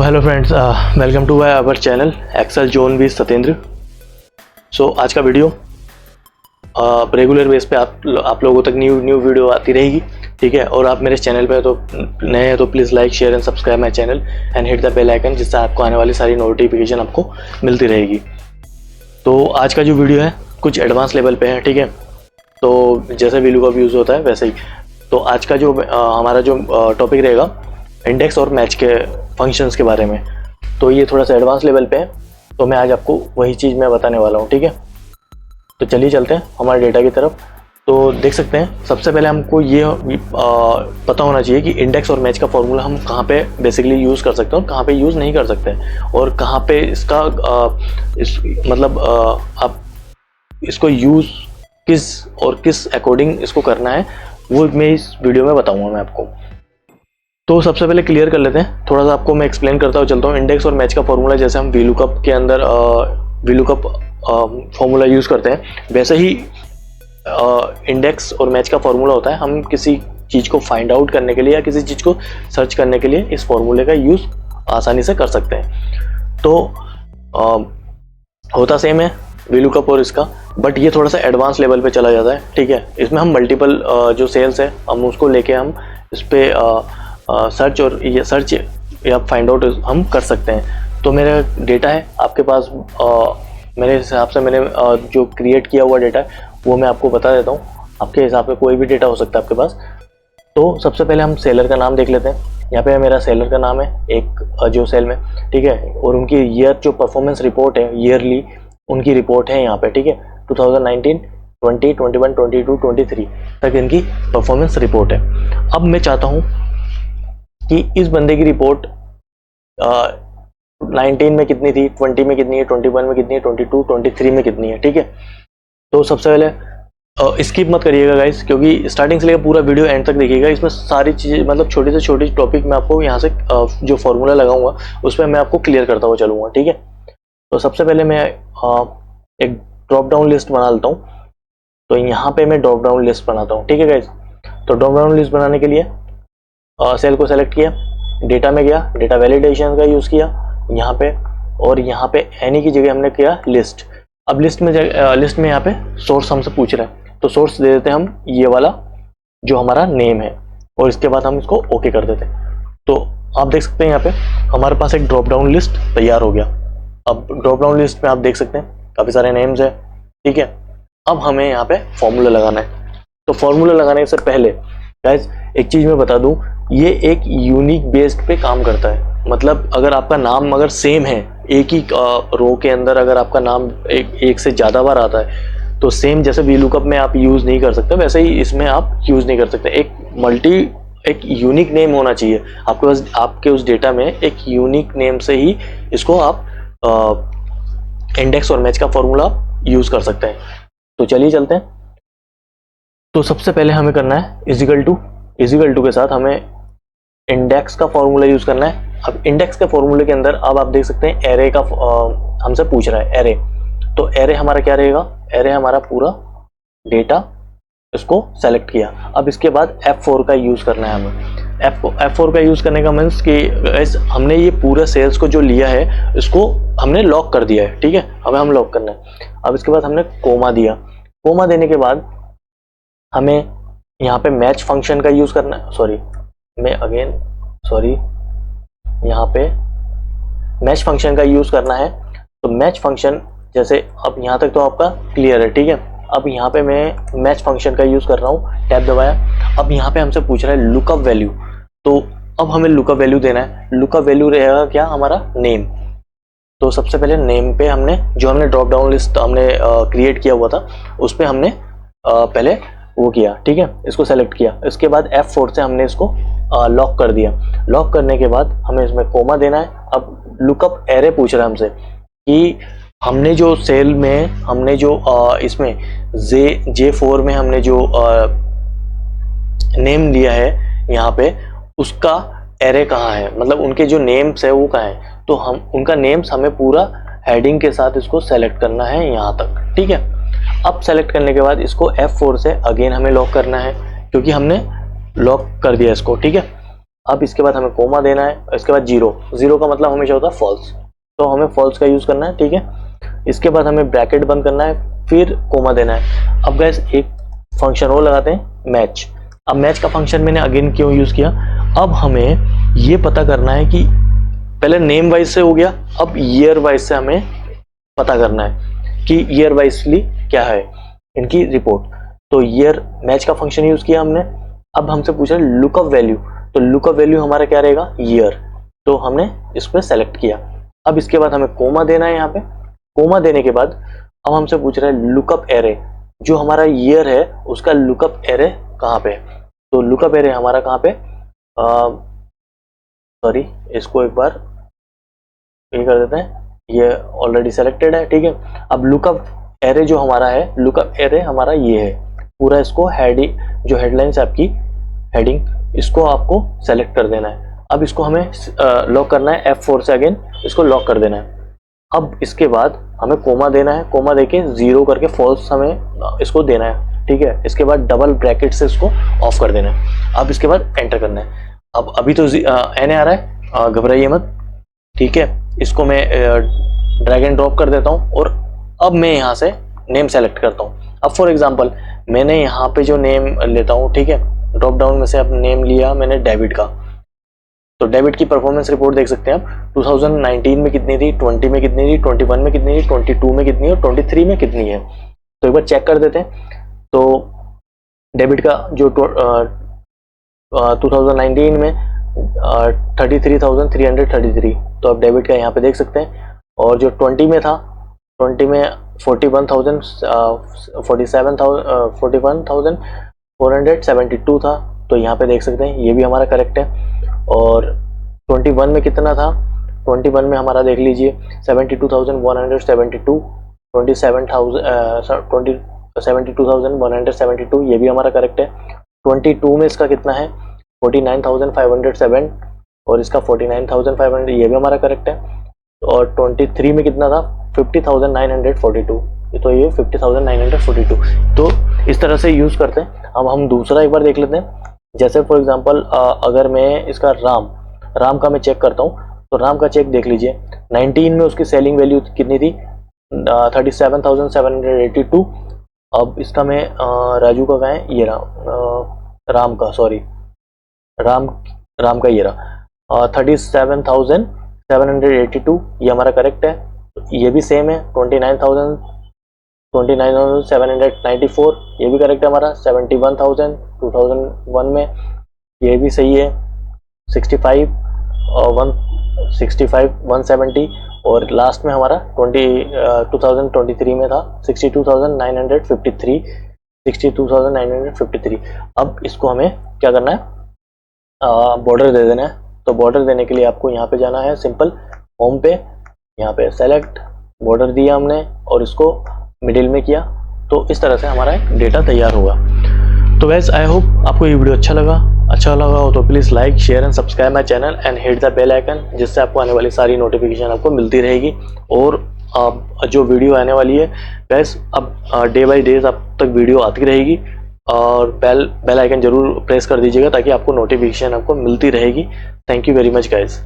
Hello friends, welcome to my our channel Excel Zone with Satendra. आज का video regular base पे आप लोगों तक न्यू वीडियो आती रहेगी, ठीक है। और आप मेरे चैनल पे तो नए हैं तो please like share and subscribe my channel and hit the bell icon, जिससे आपको आने वाली सारी नोटिफिकेशन आपको मिलती रहेगी। तो आज का जो वीडियो है कुछ एडवांस लेवल पे है, ठीक है। तो जैसे VLOOKUP यूज़ होता है वैसे ही तो आज का जो हमारा जो टॉपिक रहेगा इंडेक्स और मैच के फंक्शंस के बारे में। तो ये थोड़ा सा एडवांस लेवल पे है, तो मैं आज आपको वही चीज़ मैं बताने वाला हूँ, ठीक है। तो चलिए चलते हैं हमारे डेटा की तरफ। तो देख सकते हैं सबसे पहले हमको ये पता होना चाहिए कि इंडेक्स और मैच का फॉर्मूला हम कहाँ पे बेसिकली यूज़ कर सकते हैं और कहाँ पे यूज़ नहीं कर सकते हैं, और कहाँ पे इसका आप इसको यूज़ किस अकॉर्डिंग इसको करना है वो मैं इस वीडियो में बताऊँगा मैं आपको। तो सबसे पहले क्लियर कर लेते हैं, थोड़ा सा आपको मैं एक्सप्लेन करता हुआ चलता हूँ। इंडेक्स और मैच का फॉर्मूला जैसे हम VLOOKUP के अंदर VLOOKUP फॉर्मूला यूज़ करते हैं, वैसे ही इंडेक्स और मैच का फॉर्मूला होता है। हम किसी चीज़ को फाइंड आउट करने के लिए या किसी चीज़ को सर्च करने के लिए इस फॉर्मूले का यूज़ आसानी से कर सकते हैं। तो होता सेम है VLOOKUP और इसका, बट ये थोड़ा सा एडवांस लेवल पे चला जाता है, ठीक है। इसमें हम मल्टीपल जो सेल्स है हम उसको लेके हम इस पर सर्च और ये सर्च या फाइंड आउट हम कर सकते हैं। तो मेरा डेटा है आपके पास, मेरे हिसाब से मैंने जो क्रिएट किया हुआ डेटा है वो मैं आपको बता देता हूँ। आपके हिसाब से कोई भी डेटा हो सकता है आपके पास। तो सबसे पहले हम सेलर का नाम देख लेते हैं। यहाँ पे मेरा सेलर का नाम है एक जो सेल में, ठीक है। और उनकी ईयर जो परफॉर्मेंस रिपोर्ट है ईयरली उनकी रिपोर्ट है यहाँ पे, ठीक है। 2019, 20, 21, 22, 23 तक इनकी परफॉर्मेंस रिपोर्ट है। अब मैं चाहता हूँ कि इस बंदे की रिपोर्ट 19 में कितनी थी, 20 में कितनी है, 21 में कितनी है, 22, 23 में कितनी है, ठीक है। तो सबसे पहले स्किप मत करिएगा गाइस, क्योंकि स्टार्टिंग से लेकर पूरा वीडियो एंड तक देखिएगा। इसमें सारी चीज़ें मतलब छोटी से छोटी टॉपिक मैं आपको यहाँ से जो फॉर्मूला लगाऊंगा उसमें मैं आपको क्लियर करता हुआ चलूँगा, ठीक है। तो सबसे पहले मैं एक ड्रॉप डाउन लिस्ट बना लेता हूँ। तो यहाँ पे मैं ड्रॉप डाउन लिस्ट बनाता हूँ, ठीक है गाइस। तो ड्रॉप डाउन लिस्ट बनाने के लिए सेल को सेलेक्ट किया, डेटा में गया, डेटा वैलिडेशन का यूज़ किया यहाँ पे, और यहाँ पे एनी की जगह हमने किया लिस्ट। अब लिस्ट में यहाँ पे सोर्स हमसे पूछ रहा है, तो सोर्स दे देते हैं हम ये वाला जो हमारा नेम है, और इसके बाद हम इसको ओके कर देते हैं। तो आप देख सकते हैं यहाँ पे हमारे पास एक ड्रॉप डाउन लिस्ट तैयार हो गया। अब ड्रॉप डाउन लिस्ट में आप देख सकते हैं काफ़ी सारे नेम्स है, ठीक है। अब हमें यहाँ पे फॉर्मूला लगाना है। तो फॉर्मूला लगाने से पहले गाइस एक चीज़ मैं बता दूं, ये एक यूनिक बेस्ड पे काम करता है। मतलब अगर आपका नाम अगर सेम है, एक ही रो के अंदर अगर आपका नाम एक से ज़्यादा बार आता है, तो सेम जैसे VLOOKUP में आप यूज़ नहीं कर सकते वैसे ही इसमें आप यूज़ नहीं कर सकते। एक यूनिक नेम होना चाहिए आपके पास, आपके उस डेटा में एक यूनिक नेम से ही इसको आप इंडेक्स और मैच का फॉर्मूला यूज़ कर सकते हैं। तो चलिए चलते हैं। तो सबसे पहले हमें करना है इजिकल टू के साथ हमें इंडेक्स का फॉर्मूला यूज करना है। अब इंडेक्स के फॉर्मूले के अंदर अब आप देख सकते हैं एरे का हमसे पूछ रहा है एरे। तो एरे हमारा क्या रहेगा, एरे हमारा पूरा डेटा, इसको सेलेक्ट किया। अब इसके बाद F4 का यूज करना है हमें। F4 का यूज करने का मीन्स कि हमने ये पूरे सेल्स को जो लिया है इसको हमने लॉक कर दिया है, ठीक है। हमें हम लॉक करना है। अब इसके बाद हमने कोमा दिया। कोमा देने के बाद हमें यहाँ पे मैच फंक्शन का यूज करना है। यहाँ पे मैच फंक्शन का यूज करना है। तो मैच फंक्शन जैसे अब यहाँ तक तो आपका क्लियर है, ठीक है। अब यहाँ पे मैं मैच फंक्शन का यूज कर रहा हूँ, टैब दबाया। अब यहाँ पे हमसे पूछ रहा है लुकअप वैल्यू। तो अब हमें लुकअप वैल्यू देना है। लुकअप वैल्यू रहेगा क्या, हमारा नेम। तो सबसे पहले नेम पे हमने ड्रॉप डाउन लिस्ट हमने क्रिएट किया हुआ था उस पर हमने पहले वो किया, ठीक है। इसको सेलेक्ट किया। इसके बाद F4 से हमने इसको लॉक कर दिया। लॉक करने के बाद हमें इसमें कोमा देना है। अब लुकअप एरे पूछ रहा है हमसे कि हमने जो सेल में हमने जो इसमें J4 में हमने जो नेम लिया है यहाँ पे, उसका एरे कहाँ है, मतलब उनके जो नेम्स है वो कहाँ है। तो हम उनका नेम्स हमें पूरा हेडिंग के साथ इसको सेलेक्ट करना है यहाँ तक, ठीक है। अब सेलेक्ट करने के बाद इसको F4 से अगेन हमें लॉक करना है, क्योंकि हमने लॉक कर दिया इसको, ठीक है। अब इसके बाद हमें कोमा देना है, इसके बाद जीरो का मतलब हमेशा होता है फॉल्स, तो हमें फॉल्स का यूज करना है, ठीक है। इसके बाद हमें ब्रैकेट बंद करना है, फिर कोमा देना है। अब गाइस एक फंक्शन और लगाते हैं मैच। अब मैच का फंक्शन मैंने अगेन क्यों यूज किया, अब हमें ये पता करना है कि पहले नेम वाइज से हो गया, अब ईयर वाइज से हमें पता करना है कि ईयर वाइजली क्या है इनकी रिपोर्ट। तो ईयर मैच का फंक्शन यूज किया हमने। अब हमसे पूछा लुकअप वैल्यू, तो लुकअप वैल्यू हमारा क्या रहेगा, ईयर, तो हमने इस पर सेलेक्ट किया। अब इसके बाद हमें कोमा देना है यहाँ पे। कोमा देने के बाद अब हमसे पूछ रहा है लुकअप एरे, जो हमारा ईयर है उसका लुकअप एरे कहाँ पे है। तो लुकअप एरे हमारा कहाँ पे, सॉरी इसको एक बार ये कर देते हैं, ये ऑलरेडी सेलेक्टेड है, ठीक है। अब लुकअप एरे जो हमारा है, लुकअप एरे हमारा ये है पूरा, इसको हेडिंग जो हेडलाइंस है आपकी हेडिंग, इसको आपको सेलेक्ट कर देना है। अब इसको हमें लॉक करना है, F4 से अगेन इसको लॉक कर देना है। अब इसके बाद हमें कोमा देना है, कोमा देके जीरो करके फॉल्स हमें इसको देना है, ठीक है। इसके बाद डबल ब्रैकेट से इसको ऑफ कर देना है। अब इसके बाद एंटर करना है। अब अभी तो एन आ रहा है, घबराइए मत, ठीक है। इसको मैं ड्रैग एंड ड्रॉप कर देता हूँ और अब मैं यहाँ से नेम सेलेक्ट करता हूँ। अब फॉर एग्जांपल मैंने यहाँ पे जो नेम लेता हूँ, ठीक है, ड्रॉप डाउन में से अब नेम लिया मैंने डेबिट का, तो डेबिट की परफॉर्मेंस रिपोर्ट देख सकते हैं आप 2019 में कितनी थी, 20 में कितनी थी, 21 में कितनी थी, 22 में कितनी है और 23 में कितनी है। तो एक बार चेक कर देते हैं। तो डेबिट का जो 2019 में 33,333, तो आप डेबिट का यहाँ पे देख सकते हैं। और जो 20 में था, 20 में 41,472 था, तो यहाँ पे देख सकते हैं, ये भी हमारा करेक्ट है। और 21 में कितना था, 21 में हमारा देख लीजिए 72,172, 72,172, ये भी हमारा करेक्ट है। 22 में इसका कितना है 49,507 और इसका 49,500, ये भी हमारा करेक्ट है। और 23 में कितना था 50,942, तो ये 50,942। तो इस तरह से यूज करते हैं। अब हम दूसरा एक बार देख लेते हैं। जैसे फॉर एग्जांपल अगर मैं इसका राम का मैं चेक करता हूँ, तो राम का चेक देख लीजिए। 19 में उसकी सेलिंग वैल्यू कितनी थी 37,782। अब इसका मैं राजू का कहाँ है, ये राम का ये रहा 37,782, ये हमारा करेक्ट है। ये भी सेम है 29,794, ये भी करेक्ट है हमारा। 71,000 2001 में, ये भी सही है। 170 और लास्ट में हमारा 2023 में था 62,953। अब इसको हमें क्या करना है, बॉर्डर दे देना है। तो बॉर्डर देने के लिए आपको यहाँ पे जाना है, सिंपल होम पे, यहाँ पे सेलेक्ट बॉर्डर दिया हमने और इसको मिडिल में किया। तो इस तरह से हमारा एक डेटा तैयार होगा। तो गाइस आई होप आपको ये वीडियो अच्छा लगा हो तो please like share and subscribe my channel and hit the bell icon, जिससे आपको आने वाली सारी नोटिफिकेशन आपको मिलती रहेगी। और जो वीडियो आने वाली है गाइस, अब डे बाय डे अब तक वीडियो आती रहेगी, और बेल आइकन जरूर प्रेस कर दीजिएगा ताकि आपको नोटिफिकेशन आपको मिलती रहेगी। Thank you very much guys.